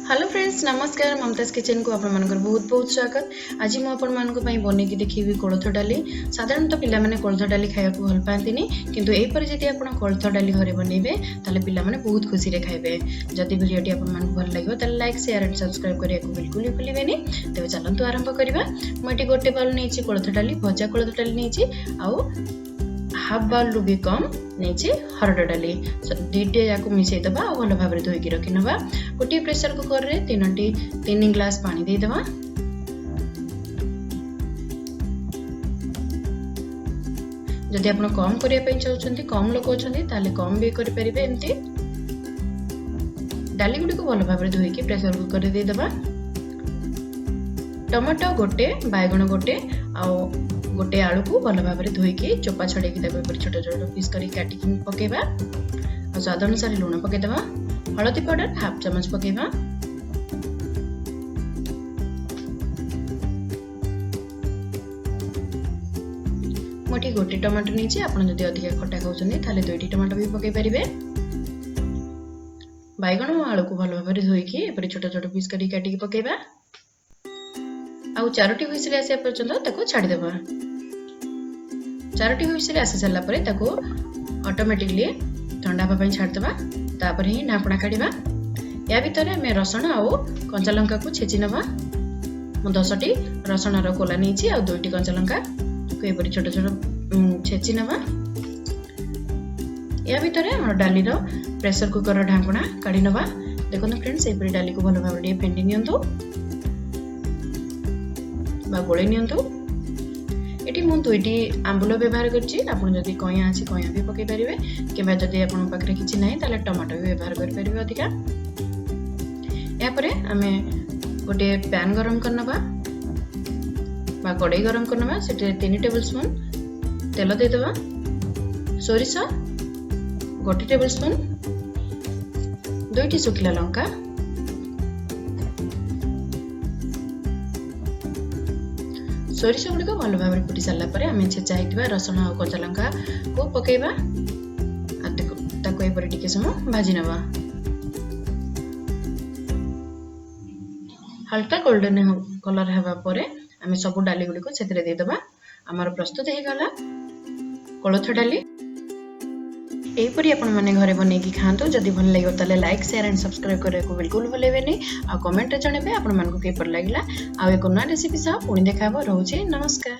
Hello friends, नमस्कार। Mumtaz kitchen को आपण मानकर बहुत बहुत स्वागत। आज मु आपण मानक पई बनेकी देखिबी कोलथ डाली। साधारणतः पिला माने कोलथ डाली खाया को भल पांतिनी, किंतु एई पर जदि आपण कोलथ डाली घरे बनेबे ताले पिला माने बहुत खुशी रे खाइबे। जदि वीडियोटी आपण मानक भल लागो ताले लाइक शेयर एंड सब्सक्राइब करिया को बिल्कुल भी भूलिबेनी। तबे चलंतु आरंभ करिबा। मटी गोटे बाउल नेछि कोलथ डाली, भजा कोलथ डाली नेछि आउ हाफ बाउल रु भी कम नेछि हरड डाली। दीटे याको मिसै दबा आ भल भाबरे धोइकी रखि नबा। गोटे प्रेशर कुकर रे 3 ग्लास पानी दे दबा। जदि आपण कम करिया पई चाहउछन्ती, कम लोक अछन्ती ताले कम भी करि परिबे। एमती डाली गुडी को भल भाबरे धोइकी प्रेशर कुकर रे दे दबा। टमाटो गोटे, बैगण गोटे आ गोटे आलू को भल भाबरे धोइकी चोपा छडेकी देबे। पर छोट छोट पीस करी काटिकी पकेबा। आ स्वाद अनुसार लूण पके देबा। हळदी पाउडर हाफ चम्मच पकेबा। मोटी गोटे टमाटो नीचे आपण जदि अधिक खट्टा खाउछन्ती ताले 2टी टमाटो भी पके परिबे। बैगण और आलू को भल भाबरे धोइकी एपरि छोट छोट पीस करी काटिकी पकेबा। आउ 4टी हुइसिल आसे पर्यंत ताको छाडी देबा। 4टी हुइसिल आसे सरला परे ताको ऑटोमेटिकली ठंडा हबा पई छाडी देबा। तापर ही ढाकणा काढिबा। या भितर में रसुण आउ कंचा लंका को छेची नबा। मु 10टी रसुण रो कोला नीची आ 2टी कंचा लंका को एपरि छोट छोट छेची नबा। या भितर हम डाली रो प्रेशर कुकर रो ढाकणा काढी नबा। देखो फ्रेंड्स, एपरि डाली को भलो भाबरे फेंटी नियंतु बा गोळे नियंतु। एटी मु 2टी आंबुल व्यवहार करछि। आपण जदि कया अछि कया भी पके परिबे, किबा जदि आपण पाखरे किछि नाही ताले टमाटो भी व्यवहार कर परिबे अधिका। या परे हमें गोटे पैन गरम करनबा बा कड़ाई गरम करनबा। सेटे 3 टेबलस्पून तेल दे देबा। सोरिष गोटे टेबलस्पून, 2टी सुखिला लंका, सोरिष गुड़ी को भल भाव फुटी सारा पर आम छेचा होता रसुण और कच्चा लंका को पकेबा। टिके समय भाजी नवा। हल्का गोल्डन कलर हेबा परे आम सब डाली गुड़ी को सेतरे दे दबा। आमर प्रस्तुत हे गला कोलथ डाली। एपरी आपण माने घरे बनेकी खांतो। जदि भल लागो ताले लाइक शेयर एंड सब्सक्राइब करे को बिल्कुल भूलेबेनी। आ कमेंट रे जणेबे आपण मानको केपर लागला। आ एको नया रेसिपी सा पुणी देखाबो। रहउची नमस्कार।